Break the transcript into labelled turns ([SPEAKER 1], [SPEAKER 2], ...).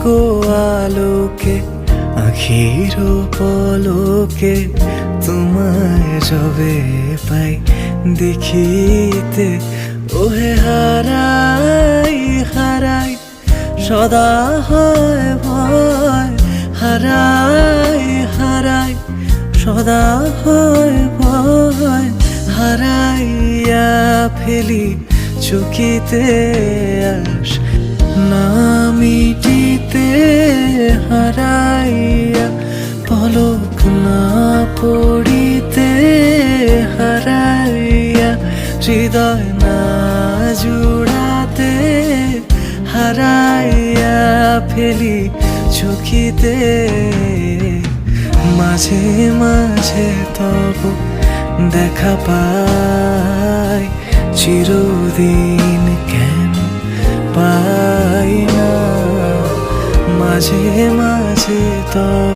[SPEAKER 1] গো আলোকে আখির পলকে তোমায় যবে পাই দেখিতে, ওহে হারাই হারাই সদা হয় ভয়, হারাই হারাই সদা হয় ভয়, হারাইয়া ফেলি চকিতে আস না মিটিতে, হারাইয়া পলক না পড়িতে, হারাইয়া হৃদয় না জুড়াতে, হারাইয়া ফেলি চকিতে। মাঝে মাঝে তব দেখা পাই, চিরদিন কেন পাই না, মাঝে মাঝে তব